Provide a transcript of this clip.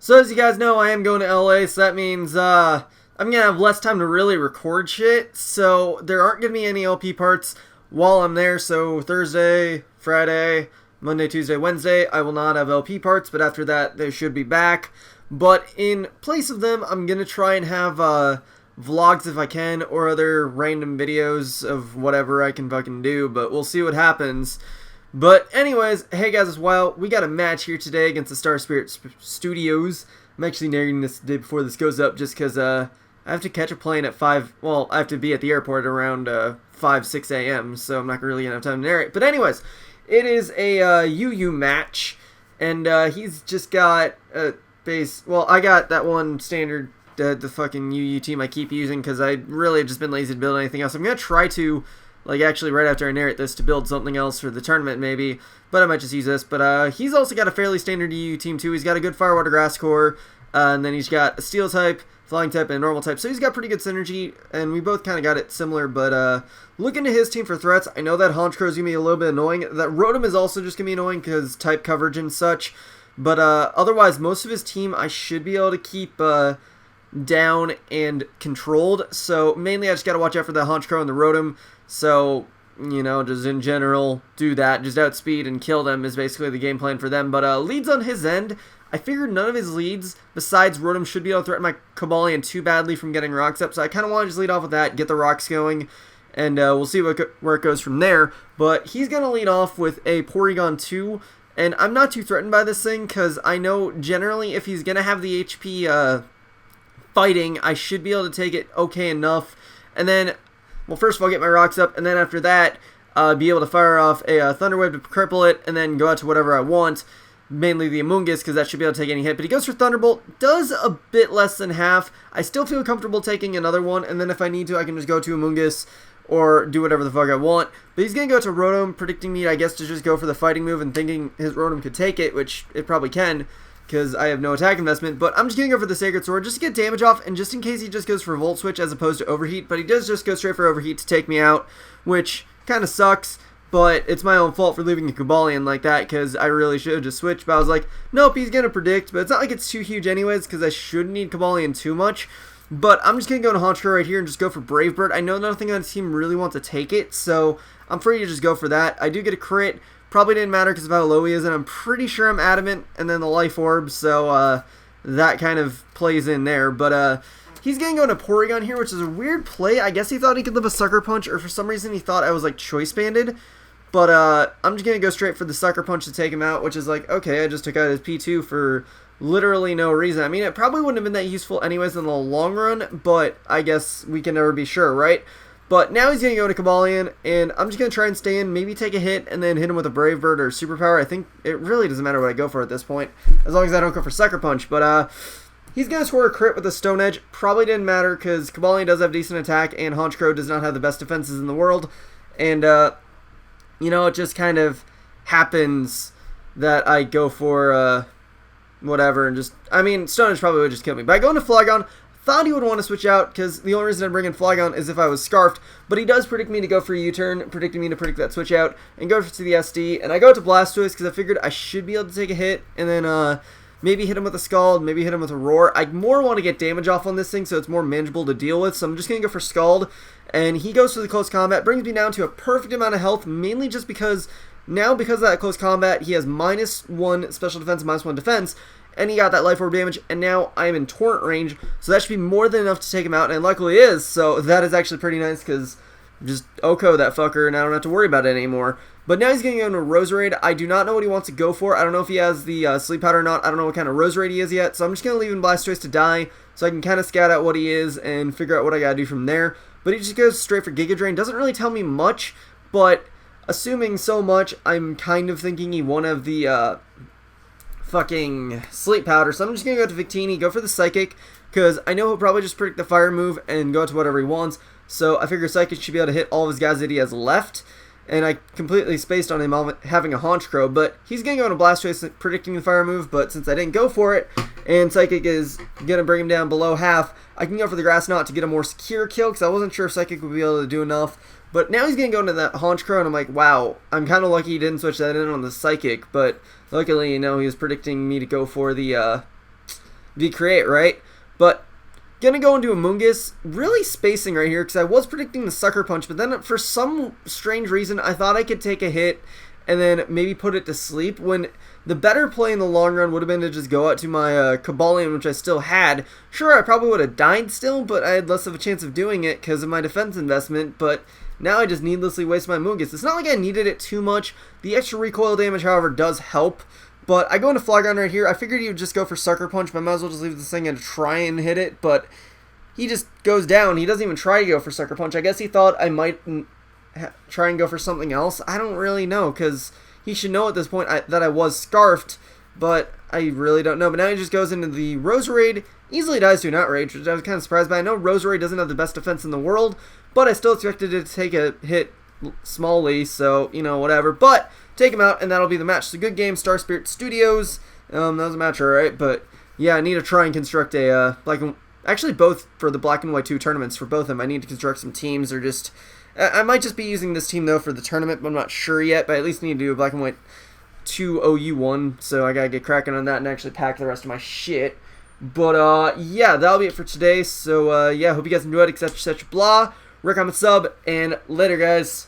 So as you guys know, I am going to LA, so that means I'm going to have less time to really record shit. So there aren't going to be any LP parts while I'm there. So Thursday, Friday, Monday, Tuesday, Wednesday, I will not have LP parts, but after that, they should be back. But in place of them, I'm going to try and have vlogs if I can, or other random videos of whatever I can fucking do, but we'll see what happens. But anyways, hey guys, it's Wild. We got a match here today against the TheStarSpiritStudios. I'm actually narrating this the day before this goes up just because I have to catch a plane at 5, well, I have to be at the airport around 5, 6 a.m., so I'm not really going to have time to narrate. But anyways, it is a UU match, and he's just got a base, well, I got that one standard, the fucking UU team I keep using because I really have just been lazy to build anything else. I'm going to try to, like, actually right after I narrate this, to build something else for the tournament maybe, but I might just use this. But he's also got a fairly standard EU team too. He's got a good fire, water, grass core, and then he's got a steel type, flying type, and a normal type, so he's got pretty good synergy, and we both kind of got it similar. But looking to his team for threats, I know that Honchkrow is going to be a little bit annoying. That Rotom is also just going to be annoying because type coverage and such, but otherwise most of his team I should be able to keep down and controlled. So mainly I just got to watch out for the Honchkrow and the Rotom. So, you know, just in general, do that. Just outspeed and kill them is basically the game plan for them. But leads on his end, I figured none of his leads, besides Rotom, should be able to threaten my Cobalion too badly from getting rocks up. So I kind of want to just lead off with that, get the rocks going, and we'll see where it goes from there. But he's going to lead off with a Porygon 2, and I'm not too threatened by this thing, because I know generally if he's going to have the HP fighting, I should be able to take it okay enough. And then, well, first of all, get my rocks up, and then after that, be able to fire off a Thunder Wave to cripple it, and then go out to whatever I want, mainly the Amoonguss, because that should be able to take any hit. But he goes for Thunderbolt, does a bit less than half. I still feel comfortable taking another one, and then if I need to, I can just go to Amoonguss, or do whatever the fuck I want. But he's going to go to Rotom, predicting me, I guess, to just go for the fighting move, and thinking his Rotom could take it, which it probably can, because I have no attack investment. But I'm just going to go for the Sacred Sword just to get damage off, and just in case he just goes for Volt Switch as opposed to Overheat. But he does just go straight for Overheat to take me out, which kind of sucks, but it's my own fault for leaving a Cobalion like that, because I really should have just switched. But I was like, nope, he's going to predict, but it's not like it's too huge anyways, because I shouldn't need Cobalion too much. But I'm just going to go to Honchkrow right here and just go for Brave Bird. I know nothing on the team really wants to take it, so I'm free to just go for that. I do get a crit. Probably didn't matter because of how low he is, and I'm pretty sure I'm Adamant, and then the Life Orb, so that kind of plays in there. But he's going to go into Porygon here, which is a weird play. I guess he thought he could live a Sucker Punch, or for some reason he thought I was, like, Choice Banded. But I'm just going to go straight for the Sucker Punch to take him out, which is like, okay, I just took out his P2 for literally no reason. I mean, it probably wouldn't have been that useful anyways in the long run, but I guess we can never be sure, right? But now he's going to go to Cobalion, and I'm just going to try and stay in, maybe take a hit, and then hit him with a Brave Bird or Superpower. I think it really doesn't matter what I go for at this point, as long as I don't go for Sucker Punch. But he's going to score a crit with a Stone Edge. Probably didn't matter, because Cobalion does have decent attack, and Honchkrow does not have the best defenses in the world. And, you know, it just kind of happens that I go for whatever, and just, I mean, Stone Edge probably would just kill me. But I go into Flygon. Thought he would want to switch out, because the only reason I bring in Flygon is if I was Scarfed, but he does predict me to go for a U-turn, predicting me to predict that switch out, and go to the SD, and I go to Blastoise, because I figured I should be able to take a hit, and then maybe hit him with a Scald, maybe hit him with a Roar. I more want to get damage off on this thing, so it's more manageable to deal with, so I'm just going to go for Scald, and he goes for the Close Combat, brings me down to a perfect amount of health, mainly just because, now because of that Close Combat, he has -1 Special Defense, -1 Defense, and he got that Life Orb damage, and now I am in Torrent range, so that should be more than enough to take him out, and luckily it is, so that is actually pretty nice, because just OHKO that fucker, and I don't have to worry about it anymore. But now he's going to go into Roserade. I do not know what he wants to go for. I don't know if he has the Sleep Powder or not. I don't know what kind of Roserade he is yet, so I'm just going to leave him Blastoise to die, so I can kind of scout out what he is, and figure out what I gotta do from there. But he just goes straight for Giga Drain. Doesn't really tell me much, but assuming so much, I'm kind of thinking he won't have the fucking Sleep Powder, so I'm just gonna go to Victini, go for the Psychic, because I know he'll probably just predict the Fire move and go to whatever he wants, so I figure Psychic should be able to hit all of his guys that he has left, and I completely spaced on him having a Honchkrow, but he's gonna go into Blastoise predicting the Fire move, but since I didn't go for it, and Psychic is gonna bring him down below half, I can go for the Grass Knot to get a more secure kill, because I wasn't sure if Psychic would be able to do enough. But now he's going to go into that Honchkrow, and I'm like, wow, I'm kind of lucky he didn't switch that in on the Psychic, but luckily, you know, he was predicting me to go for the V-Create, right? But gonna go into Amoonguss, really spacing right here, because I was predicting the Sucker Punch, but then for some strange reason, I thought I could take a hit and then maybe put it to sleep, when the better play in the long run would have been to just go out to my Kabalion, which I still had. Sure, I probably would have died still, but I had less of a chance of doing it because of my defense investment, but now I just needlessly waste my Amoonguss. It's not like I needed it too much. The extra recoil damage, however, does help. But I go into Flygon right here. I figured he would just go for Sucker Punch, but I might as well just leave this thing and try and hit it. But he just goes down. He doesn't even try to go for Sucker Punch. I guess he thought I might try and go for something else. I don't really know, because he should know at this point that I was Scarfed. But I really don't know. But now he just goes into the Roserade. Easily dies to an Outrage, which I was kind of surprised by. I know Roserade doesn't have the best defense in the world, but I still expected it to take a hit smallly, so, you know, whatever. But take him out, and that'll be the match. So good game, TheStarSpiritStudios. That was a match, alright, but yeah, I need to try and construct a actually both for the Black and White 2 tournaments. For both of them, I need to construct some teams, or just I might just be using this team though for the tournament, but I'm not sure yet. But I at least need to do a Black and White 2 OU1, so I gotta get cracking on that and actually pack the rest of my shit. But yeah, that'll be it for today. So yeah, hope you guys enjoyed, etc., blah. Rick on the sub, and later, guys.